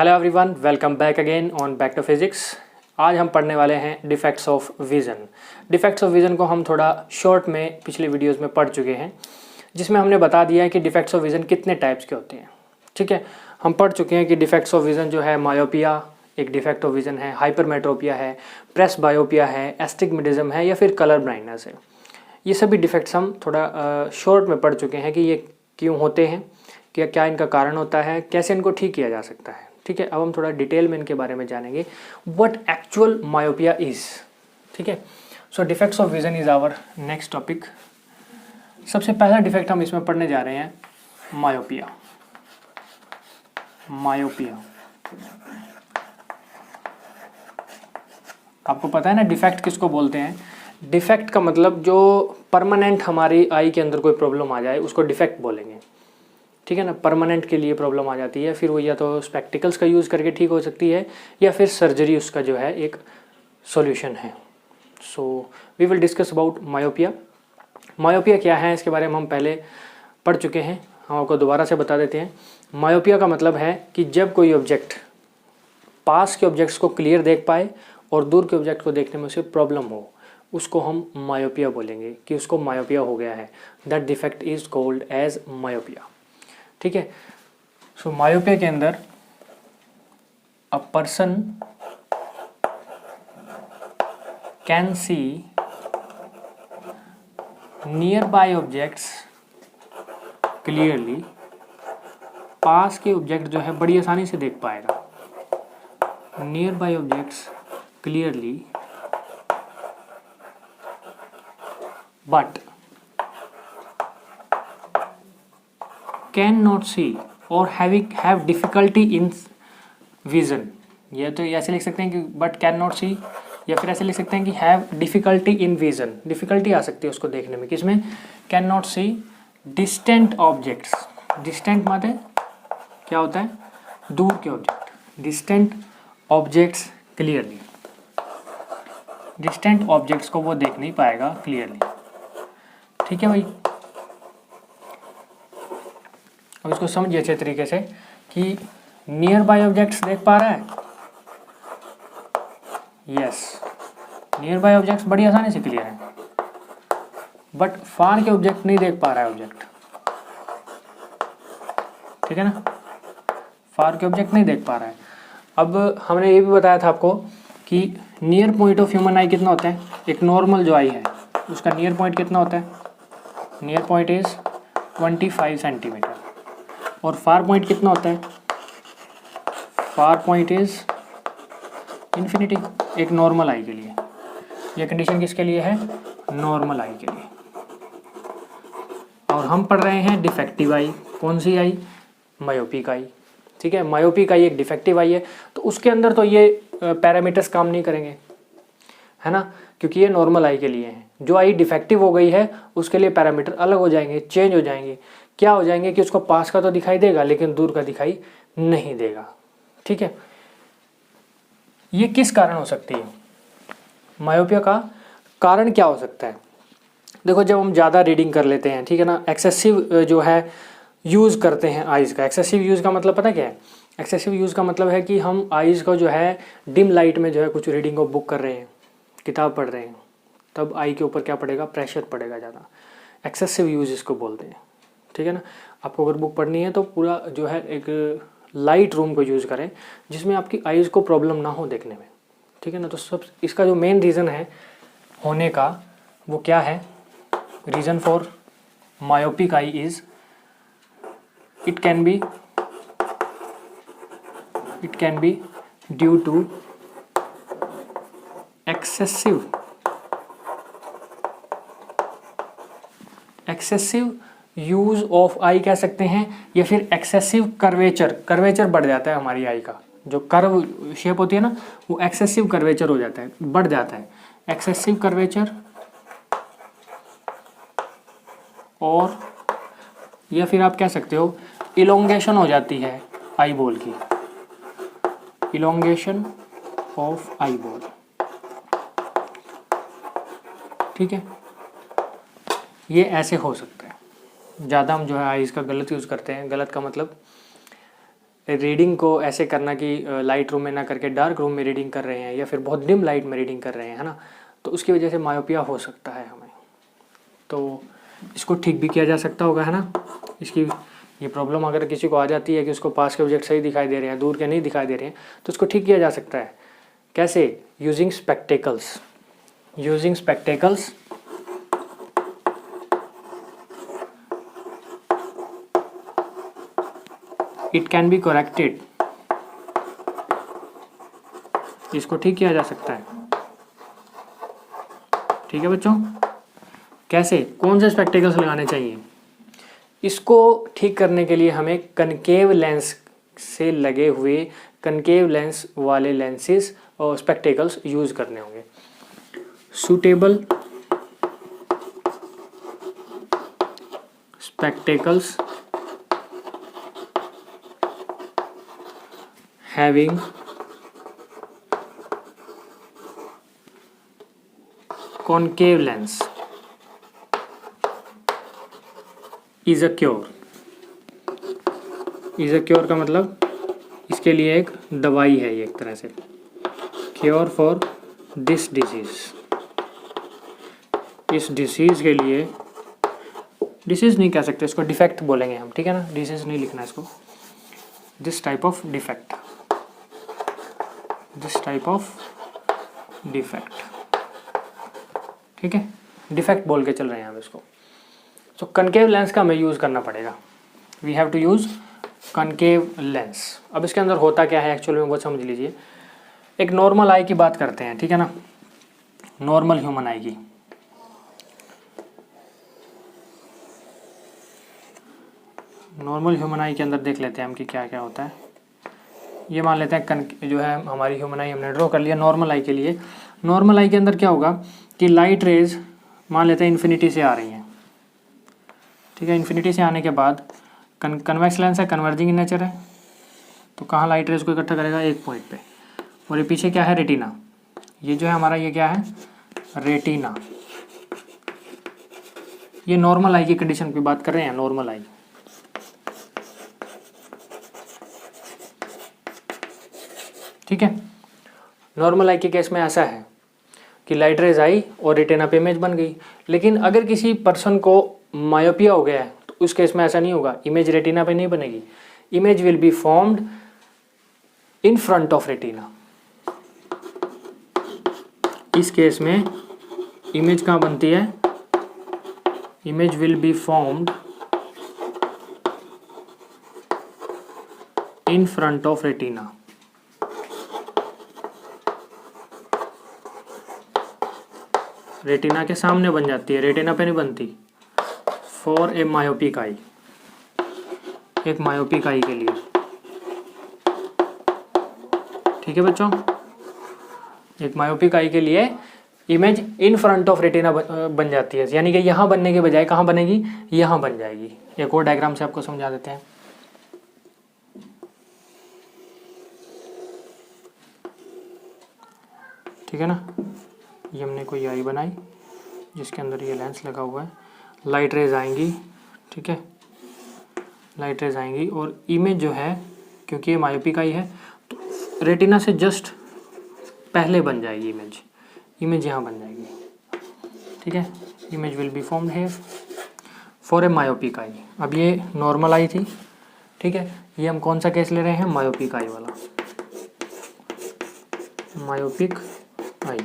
Hello everyone, welcome back again on back to physics. आज हम पढ़ने वाले हैं defects of vision. Defects of vision को हम थोड़ा शॉर्ट में पिछले वीडियोस में पढ़ चुके हैं, जिसमें हमने बता दिया है कि डिफेक्ट्स ऑफ विज़न कितने टाइप्स के होते हैं। ठीक है, हम पढ़ चुके हैं कि डिफेक्ट्स ऑफ विज़न जो है मायोपिया एक डिफेक्ट ऑफ विज़न है, हाइपरमेट्रोपिया है, प्रेस बायोपिया है, एस्टिग्मेटिज्म है या फिर कलर ब्लाइंडनेस है। ये सभी डिफेक्ट्स हम थोड़ा शॉर्ट में पढ़ चुके हैं कि ये क्यों होते हैं, क्या इनका कारण होता है, कैसे इनको ठीक किया जा सकता है। ठीक है, अब हम थोड़ा डिटेल में इनके बारे में जानेंगे व्हाट एक्चुअल मायोपिया इज। ठीक है, so defects of vision is our next topic. सबसे पहला डिफेक्ट हम इसमें पढ़ने जा रहे हैं मायोपिया। मायोपिया आपको पता है ना डिफेक्ट किसको बोलते हैं। डिफेक्ट का मतलब जो परमानेंट हमारी आई के अंदर कोई प्रॉब्लम आ जाए उसको डिफेक्ट बोलेंगे। ठीक है ना, परमानेंट के लिए प्रॉब्लम आ जाती है, फिर वो या तो स्पेक्टिकल्स का यूज़ करके ठीक हो सकती है या फिर सर्जरी उसका जो है एक सॉल्यूशन है। So we will discuss about myopia. Myopia क्या है इसके बारे में हम पहले पढ़ चुके हैं, हम आपको दोबारा से बता देते हैं। मायोपिया का मतलब है कि जब कोई ऑब्जेक्ट पास के ऑब्जेक्ट्स को क्लियर देख पाए और दूर के ऑब्जेक्ट को देखने में उसे प्रॉब्लम हो, उसको हम मायोपिया बोलेंगे कि उसको मायोपिया हो गया है। That defect is called as myopia. ठीक है, सो मायोपिया के अंदर a person can see nearby objects clearly. पास के ऑब्जेक्ट जो है बड़ी आसानी से देख पाएगा। Nearby objects clearly but cannot see और हैव डिफिकल्टी इन विजन। ये तो ऐसे लिख सकते हैं कि बट कैन नॉट सी, या फिर ऐसे लिख सकते हैं कि have difficulty in vision. Difficulty आ सकती है उसको देखने में, किसमें? Cannot see distant objects. Distant मतलब क्या होता है? दूर के object. Distant objects clearly. Distant objects को वो देख नहीं पाएगा क्लियरली। ठीक है भाई, अब इसको समझिए अच्छे तरीके से कि नियर बाय ऑब्जेक्ट्स देख पा रहा है। यस, नियर बाय ऑब्जेक्ट्स बड़ी आसानी से क्लियर है, बट फार के ऑब्जेक्ट नहीं देख पा रहा है ऑब्जेक्ट। ठीक है ना, फार के ऑब्जेक्ट नहीं देख पा रहा है। अब हमने ये भी बताया था आपको कि नियर पॉइंट ऑफ ह्यूमन आई कितना होता है। एक नॉर्मल जो आई है उसका नियर पॉइंट कितना होता है? Near point is 25 centimetre. और फार पॉइंट कितना होता है? फार पॉइंट इज इन्फिनिटी, एक नॉर्मल आई के लिए। ये कंडीशन किसके लिए है? नॉर्मल आई के लिए। और हम पढ़ रहे हैं डिफेक्टिव आई। कौन सी आई? Myopic eye. ठीक है, मायोपिक आई एक डिफेक्टिव आई है, तो उसके अंदर तो ये पैरामीटर्स काम नहीं करेंगे, है ना, क्योंकि ये नॉर्मल आई के लिए है। जो आई डिफेक्टिव हो गई है उसके लिए पैरामीटर अलग हो जाएंगे, चेंज हो जाएंगे। क्या हो जाएंगे कि उसको पास का तो दिखाई देगा लेकिन दूर का दिखाई नहीं देगा। ठीक है, ये किस कारण हो सकती है? मायोपिया का कारण क्या हो सकता है? देखो, जब हम ज़्यादा रीडिंग कर लेते हैं, ठीक है ना, एक्सेसिव जो है यूज़ करते हैं आइज़ का। एक्सेसिव यूज़ का मतलब पता क्या है? एक्सेसिव यूज़ का मतलब है कि हम आइज़ का जो है डिम लाइट में जो है कुछ रीडिंग को बुक कर रहे हैं, किताब पढ़ रहे हैं, तब आई के ऊपर क्या पड़ेगा? प्रेशर पड़ेगा ज़्यादा। एक्सेसिव यूज़ इसको बोलते हैं। ठीक है ना, आपको अगर बुक पढ़नी है तो पूरा जो है एक लाइट रूम को यूज़ करें जिसमें आपकी आइज़ को प्रॉब्लम ना हो देखने में। ठीक है ना, तो सब इसका जो मेन रीज़न है होने का वो क्या है? Reason for myopic eye is it can be due to excessive use of eye कह सकते हैं, या फिर एक्सेसिव कर्वेचर बढ़ जाता है हमारी आई का। जो कर्व शेप होती है ना, वो एक्सेसिव कर्वेचर हो जाता है, बढ़ जाता है एक्सेसिव कर्वेचर। और या फिर आप कह सकते हो इलोंगेशन हो जाती है आई बॉल की। Elongation of eye ball. ठीक है, ये ऐसे हो सकता है। ज़्यादा हम जो है आइज़ का गलत यूज़ करते हैं। गलत का मतलब रीडिंग को ऐसे करना कि लाइट रूम में ना करके डार्क रूम में रीडिंग कर रहे हैं या फिर बहुत डिम लाइट में रीडिंग कर रहे हैं, है ना, तो उसकी वजह से मायोपिया हो सकता है हमें। तो इसको ठीक भी किया जा सकता होगा, है ना। इसकी ये प्रॉब्लम अगर किसी को आ जाती है कि उसको पास के ऑब्जेक्ट सही दिखाई दे रहे हैं, दूर के नहीं दिखाई दे रहे हैं, तो उसको ठीक किया जा सकता है। कैसे? Using spectacles. Using spectacles it can be corrected. इसको ठीक किया जा सकता है। ठीक है बच्चों। कैसे? कौन से स्पेक्टेकल्स लगाने चाहिए? इसको ठीक करने के लिए हमें कनकेव लेंस से लगे हुए कनकेव लेंस वाले लेंसेज और स्पेक्टेकल्स यूज करने होंगे। Suitable spectacles having concave lens is a cure। is a cure का मतलब इसके लिए एक दवाई है, ये एक तरह से क्योर फॉर दिस डिजीज। इस डिसीज के लिए, डिसीज नहीं कह सकते इसको, डिफेक्ट बोलेंगे हम, ठीक है ना, डिसीज नहीं लिखना इसको। This type of defect, this type of defect, ठीक है, डिफेक्ट बोल के चल रहे हैं हम इसको। तो कनकेव लेंस का हमें यूज़ करना पड़ेगा। We have to use concave lens. अब इसके अंदर होता क्या है एक्चुअली में वो समझ लीजिए। एक नॉर्मल आई की बात करते हैं, ठीक है ना, नॉर्मल ह्यूमन आई की। नॉर्मल ह्यूमन आई के अंदर देख लेते हैं हम कि क्या क्या होता है। ये मान लेते हैं जो है हमारी ह्यूमन आई हमने ड्रॉ कर लिया नॉर्मल आई के लिए। नॉर्मल आई के अंदर क्या होगा कि लाइट रेज मान लेते हैं इन्फिनिटी से आ रही हैं, ठीक है। इन्फिनिटी से आने के बाद कन्वेक्स लेंस है, कन्वर्जिंग इन नेचर है, तो कहाँ लाइट रेज को इकट्ठा करेगा? एक पॉइंट पे। और ये पीछे क्या है? रेटिना। ये जो है हमारा ये क्या है? रेटिना। ये नॉर्मल आई की कंडीशन की बात कर रहे हैं, नॉर्मल आई। ठीक है। नॉर्मल आई के केस में ऐसा है कि लाइट रेज आई और रेटिना पे इमेज बन गई। लेकिन अगर किसी पर्सन को मायोपिया हो गया है तो उस केस में ऐसा नहीं होगा, इमेज रेटिना पे नहीं बनेगी। Image will be formed in front of retina. इस केस में इमेज कहाँ बनती है? Image will be formed in front of retina. Retina के सामने बन जाती है, रेटिना पे नहीं बनती। फॉर ए मायोपिक आई, एक मायोपिक आई के लिए, ठीक है बच्चों। एक मायोपिक आई के लिए image in front of retina बन जाती है, यानी कि यहाँ बनने के बजाय कहाँ बनेगी? यहाँ बन जाएगी। एक और डायग्राम से आपको समझा देते हैं। ठीक है ना, ये हमने कोई आई बनाई जिसके अंदर ये लेंस लगा हुआ है। लाइट रेज आएंगी, ठीक है, लाइट रेज आएंगी और इमेज जो है, क्योंकि ये मायोपिक आई है तो रेटिना से जस्ट पहले बन जाएगी इमेज। इमेज यहाँ बन जाएगी, ठीक है। Image will be formed here for a myopic eye. अब ये नॉर्मल आई थी, ठीक है। ये हम कौन सा केस ले रहे हैं? मायोपिक आई वाला, मायोपिक आई।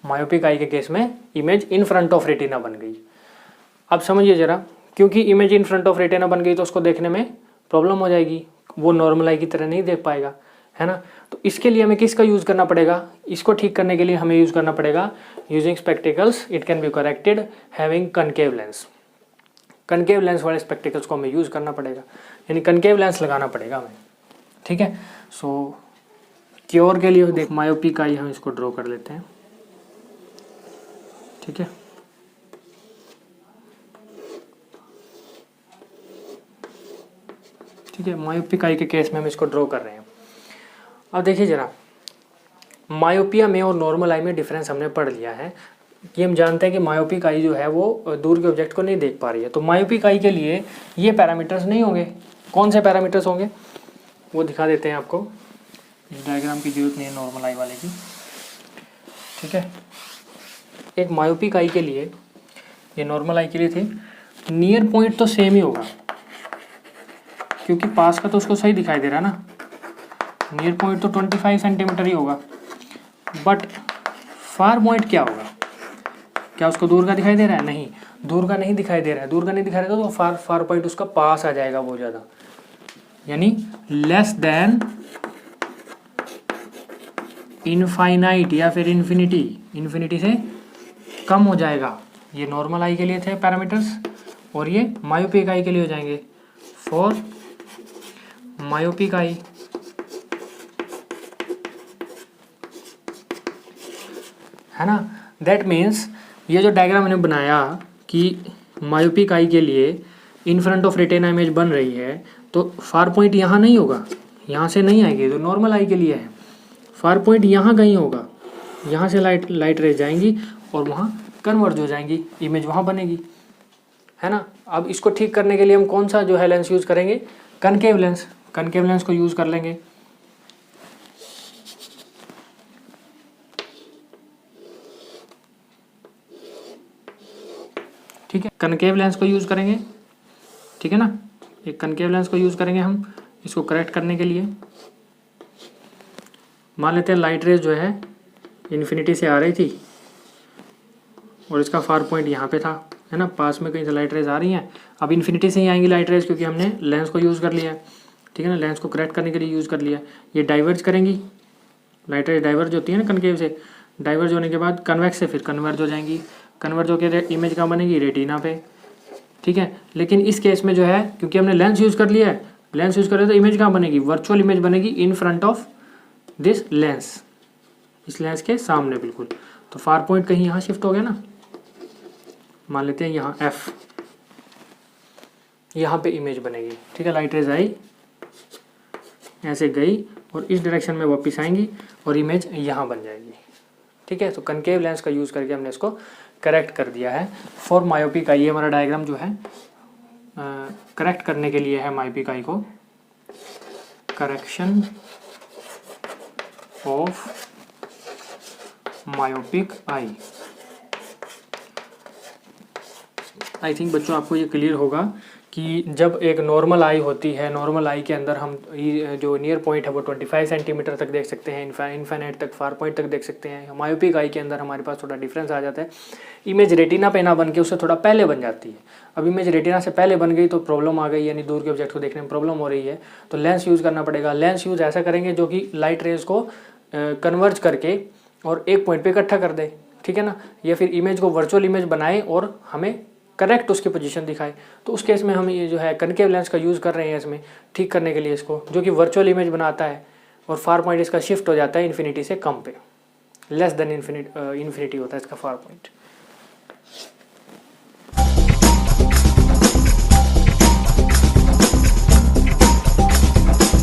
मायोपिक आई के केस में image in front of retina बन गई। अब समझिए जरा, क्योंकि image in front of retina बन गई तो उसको देखने में प्रॉब्लम हो जाएगी, वो नॉर्मल आई की तरह नहीं देख पाएगा, है ना। तो इसके लिए हमें किसका यूज़ करना पड़ेगा? इसको ठीक करने के लिए हमें यूज़ करना पड़ेगा using spectacles. It can be corrected having concave lens. Concave lens वाले स्पेक्टिकल्स को हमें यूज़ करना पड़ेगा, यानी कनकेव लेंस लगाना पड़ेगा हमें, ठीक है। सो क्योर के लिए देख मायोपिक आई हम इसको ड्रॉ कर लेते हैं, ठीक है। ठीक है, मायोपिक आई के केस में हम इसको ड्रॉ कर रहे हैं। अब देखिए जरा, मायोपिया में और नॉर्मल आई में डिफरेंस हमने पढ़ लिया है कि हम जानते हैं कि मायोपिक आई जो है वो दूर के ऑब्जेक्ट को नहीं देख पा रही है। तो मायोपिक आई के लिए ये पैरामीटर्स नहीं होंगे, कौन से पैरामीटर्स होंगे वो दिखा देते हैं आपको। इस डायग्राम की जरूरत नहीं है नॉर्मल आई वाले की, ठीक है। एक मायोपिक आई के लिए, ये नॉर्मल आई के लिए थी, नियर पॉइंट तो सेम ही होगा क्योंकि पास का तो उसको सही दिखाई दे रहा है ना, नियर पॉइंट तो 25 सेंटीमीटर ही होगा। बट फार पॉइंट क्या होगा, क्या उसको दूर का दिखाई दे रहा है? नहीं, दूर का नहीं दिखाई दे रहा है। दूर का नहीं दिखाई देगा तो फार पॉइंट उसका पास आ जाएगा बहुत ज़्यादा, यानी लेस देन इनफाइनाइट या फिर इन्फिनिटी से कम हो जाएगा। ये नॉर्मल आई के लिए थे पैरामीटर्स, और ये मायोपिक आई के लिए हो जाएंगे। फॉर मायोपिक आई है ना, दैट मीन्स ये जो डायग्राम मैंने बनाया कि मायोपिक आई के लिए in front of retina image बन रही है, तो फार पॉइंट यहाँ नहीं होगा, यहाँ से नहीं आएगी, तो नॉर्मल आई के लिए है। फार पॉइंट यहाँ कहीं होगा, यहाँ से लाइट रेज जाएंगी और वहाँ कन्वर्ज हो जाएंगी, इमेज वहाँ बनेगी, है ना। अब इसको ठीक करने के लिए हम कौन सा जो है लेंस यूज़ करेंगे? Concave lens. कनकेव लेंस को यूज़ कर लेंगे, ठीक है। कनकेव लेंस को यूज़ करेंगे, ठीक है ना। एक कनकेव लेंस को यूज़ करेंगे हम इसको करेक्ट करने के लिए। मान लेते हैं लाइट रेज जो है इन्फिनिटी से आ रही थी और इसका फार पॉइंट यहाँ पे था, है ना, पास में कहीं से लाइट रेज आ रही हैं। अब इन्फिनिटी से ही आएंगी लाइट रेज क्योंकि हमने लेंस को यूज़ कर लिया है, ठीक है ना, लेंस को करेक्ट करने के लिए यूज़ कर लिया। ये डाइवर्ज करेंगी, लाइट रेज डाइवर्ज होती है ना कनकेव से, डाइवर्ज होने के बाद कन्वेक्स से फिर कन्वर्ज हो जाएंगी, कन्वर्ज होकर इमेज कहाँ बनेगी? रेटिना पे, ठीक है। लेकिन इस केस में जो है क्योंकि हमने लेंस यूज़ कर लिया है, लेंस यूज़ कर रहे तो इमेज कहाँ बनेगी? वर्चुअल इमेज बनेगी in front of this lens, इस लेंस के सामने बिल्कुल। तो फार पॉइंट कहीं यहाँ शिफ्ट हो गया ना, मान लेते हैं यहाँ F, यहाँ पे इमेज बनेगी, ठीक है। लाइट रेज आई, ऐसे गई और इस डायरेक्शन में वापस आएंगी और इमेज यहाँ बन जाएगी, ठीक है। तो कनकेव लेंस का यूज़ करके हमने इसको करेक्ट कर दिया है फॉर मायोपिक आई। ये हमारा डायग्राम जो है करेक्ट करने के लिए है मायोपिक आई को, correction of myopic eye. I think बच्चों आपको ये क्लियर होगा कि जब एक नॉर्मल आई होती है, नॉर्मल आई के अंदर हम जो नियर पॉइंट है वो 25 सेंटीमीटर तक देख सकते हैं, इनफाइनाइट तक, फार पॉइंट तक देख सकते हैं। मायोपिक आई के अंदर हमारे पास थोड़ा डिफरेंस आ जाता है, इमेज रेटिना पे ना बन के उससे थोड़ा पहले बन जाती है। अब इमेज रेटिना से पहले बन गई तो प्रॉब्लम आ गई, यानी दूर के ऑब्जेक्ट को देखने में प्रॉब्लम हो रही है, तो लेंस यूज़ करना पड़ेगा। लेंस यूज़ ऐसा करेंगे जो कि लाइट रेज को कन्वर्ज करके और एक पॉइंट पे इकट्ठा कर दे, ठीक है ना, या फिर इमेज को वर्चुअल इमेज बनाए और हमें करेक्ट उसकी पोजीशन दिखाए। तो उस केस में हम ये जो है कनकेव लेंस का यूज़ कर रहे हैं इसमें ठीक करने के लिए इसको, जो कि वर्चुअल इमेज बनाता है और फार पॉइंट इसका शिफ्ट हो जाता है इन्फिनिटी से कम पे, लेस देन इन्फिनिटी होता है इसका फार पॉइंट।